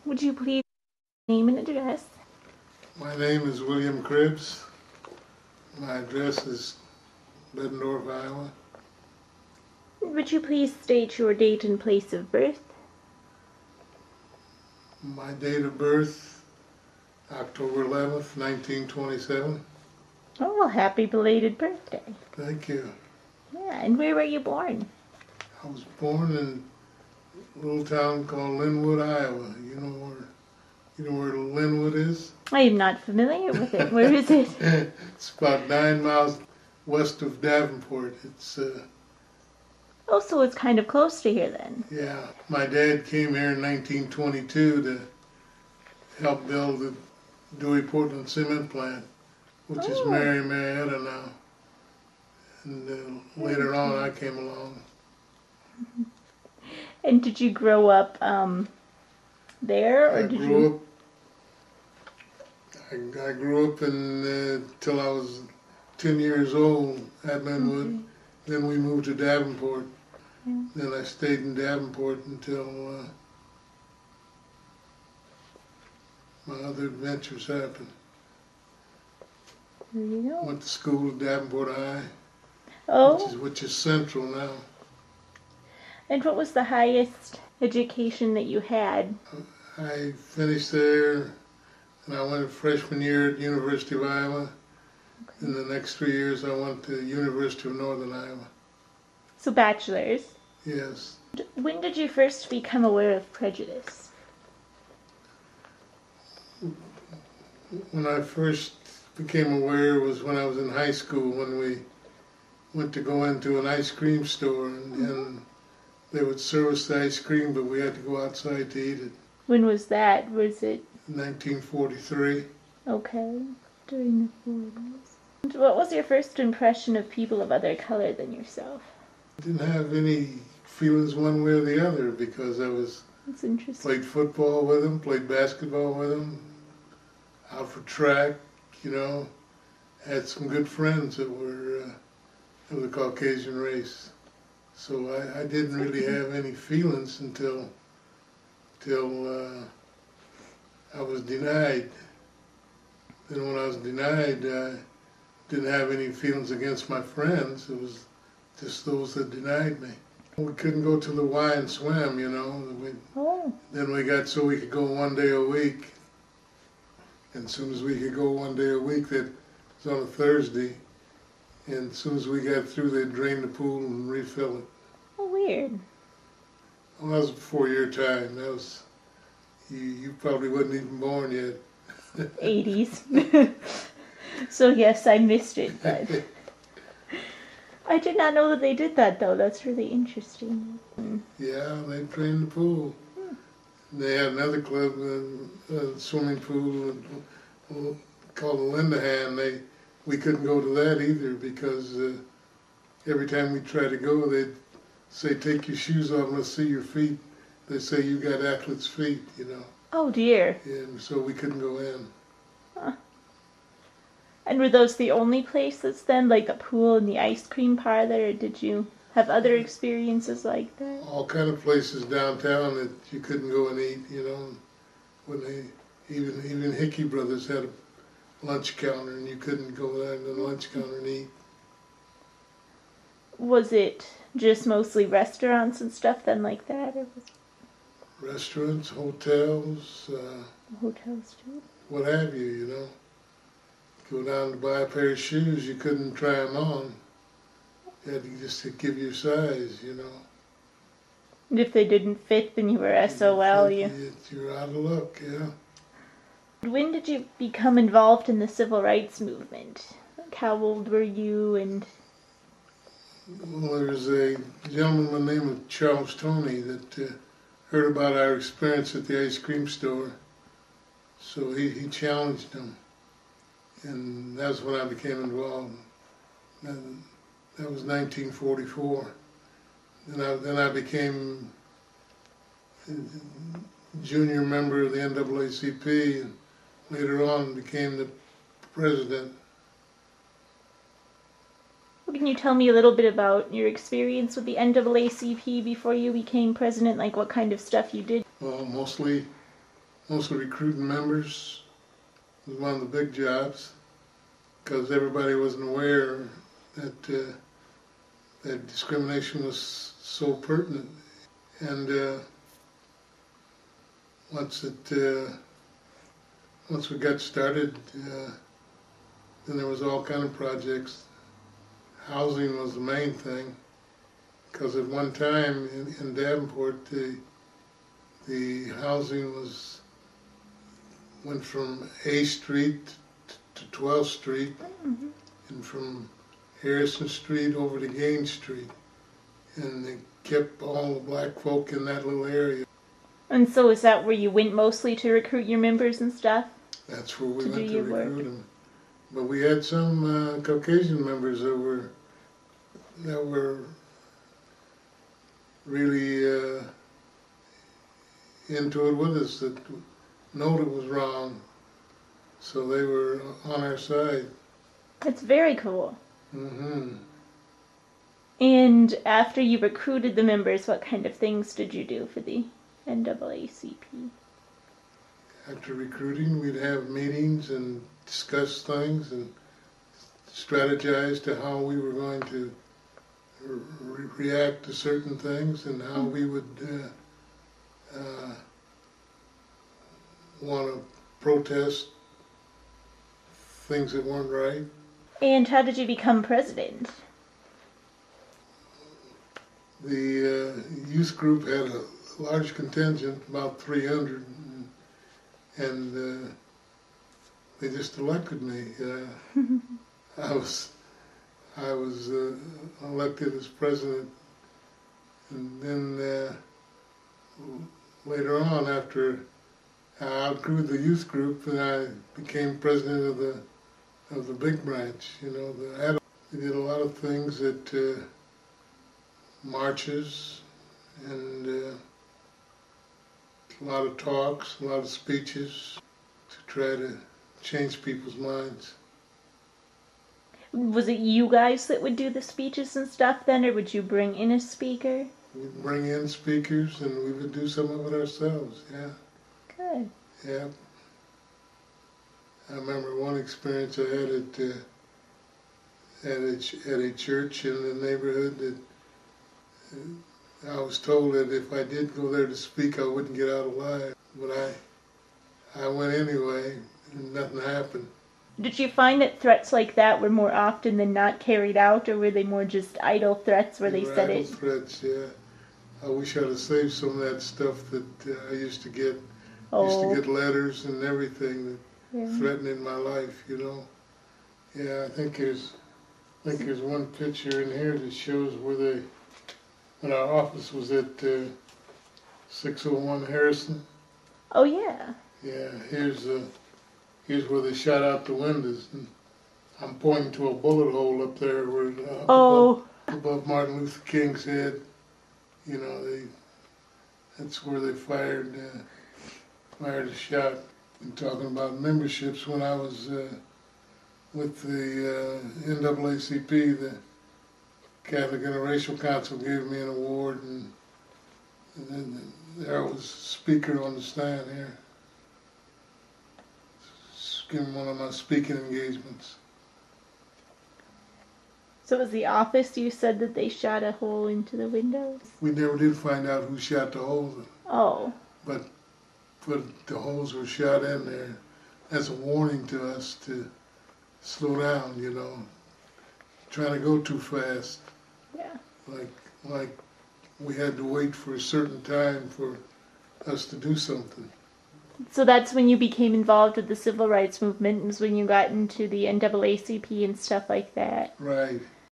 Would you please name and address? My name is William Cribbs. My address is Bettendorf, Iowa. Would you please state your date and place of birth? My date of birth, October 11th, 1927. Oh, well, happy belated birthday. Thank you. Yeah, and where were you born? I was born in a little town called Linwood, Iowa. You know where Linwood is? I am not familiar with it. Where is it? It's about 9 miles west of Davenport. Oh, so it's kind of close to here then. Yeah. My dad came here in 1922 to help build the Dewey Portland cement plant, which is Marietta now. And later on, I came along. And did you grow up there, or did you? I grew up till I was 10 years old at Linwood. Okay. Then we moved to Davenport. Yeah. Then I stayed in Davenport until my other adventures happened. There you go. Went to school at Davenport High, Oh, which is central now. and what was the highest education that you had? I finished there, and I went freshman year at University of Iowa. Okay. In the next 3 years, I went to University of Northern Iowa. So bachelor's. Yes. When did you first become aware of prejudice? When I first became aware was when I was in high school, when we went to go into an ice cream store, and they would serve us the ice cream, but we had to go outside to eat it. When was that? Was it 1943. okay during the 40s? What was your first impression of people of other color than yourself? Didn't have any feelings one way or the other because That's interesting. played football with them, played basketball with them, out for track, had some good friends that were of the Caucasian race. So I didn't really have any feelings until I was denied. Then when I was denied, I didn't have any feelings against my friends. It was just those that denied me. We couldn't go to the Y and swim, Then we got so we could go 1 day a week. And as soon as we could go 1 day a week, that was on a Thursday. And as soon as we got through, they'd drain the pool and refill it. Oh, weird. Well, that was before your time. That was, you probably wasn't even born yet. 80s. So yes, I missed it, but I did not know that they did that though. That's really interesting. Yeah, they drained the pool. They had another club, a swimming pool called the Lindahan. We couldn't go to that either because every time we tried to go, they'd say, "Take your shoes off, let's see your feet." They say you got athlete's feet, Oh dear. And so we couldn't go in. Huh. And were those the only places then, like the pool and the ice cream parlor, or did you have other experiences like that? All kind of places downtown that you couldn't go and eat, When even Hickey Brothers had a lunch counter, and you couldn't go down to the lunch counter and eat. Was it just mostly restaurants and stuff then like that? Or was Restaurants, hotels, hotels too? what have you, Go down to buy a pair of shoes, you couldn't try them on. You had to just give your size, And if they didn't fit, then you were SOL. You're out of luck, yeah. When did you become involved in the civil rights movement? Like how old were you and... Well, there was a gentleman by the name of Charles Toney that heard about our experience at the ice cream store. So he challenged him. And that's when I became involved. That was 1944. Then I became a junior member of the NAACP, and later on became the president. Can you tell me a little bit about your experience with the NAACP before you became president? Like what kind of stuff you did? Well, mostly mostly recruiting members was one of the big jobs, because everybody wasn't aware that that discrimination was so pertinent. And once we got started, then there was all kind of projects. Housing was the main thing, because at one time in Davenport, the housing went from A Street to 12th Street, Mm-hmm. and from Harrison Street over to Gaines Street, and they kept all the black folk in that little area. And so is that where you went mostly to recruit your members and stuff? That's where we To went do to your recruit work. them. But we had some Caucasian members that were really into it with us, that knowed it was wrong, so they were on our side. That's very cool. Mm-hmm. And after you recruited the members, what kind of things did you do for the NAACP? After recruiting, we'd have meetings and discuss things and strategize to how we were going to react to certain things, and how we would want to protest things that weren't right. And how did you become president? The youth group had a large contingent, about 300, and they just elected me. I was elected as president, and then later on, after I outgrew the youth group, and I became president of the big branch. You know, we did a lot of things that marches and a lot of talks, a lot of speeches to try to change people's minds. Was it you guys that would do the speeches and stuff then, or would you bring in a speaker? We'd bring in speakers and we would do some of it ourselves, yeah. Good. Yeah. I remember one experience I had at a church in the neighborhood that I was told that if I did go there to speak, I wouldn't get out alive. But I went anyway, and nothing happened. Did you find that threats like that were more often than not carried out, or were they more just idle threats where they said Idle it? threats, yeah. I wish I'd have saved some of that stuff that I used to get. Oh. Used to get letters and everything that Yeah. threatening my life, you know. Yeah, I think there's one picture in here that shows when our office was at 601 Harrison. Oh yeah. Yeah, here's where they shot out the windows, and I'm pointing to a bullet hole up there where above Martin Luther King's head. You know, that's where they fired a shot. And talking about memberships, when I was with the NAACP, the Catholic Interracial Council gave me an award, and then there I was speaker on the stand here, giving one of my speaking engagements. So it was the office you said that they shot a hole into the windows? We never did find out who shot the holes, Oh. but the holes were shot in there as a warning to us to slow down, you know, trying to go too fast. Yeah. Like we had to wait for a certain time for us to do something. So that's when you became involved with the civil rights movement, was when you got into the NAACP and stuff like that. Right,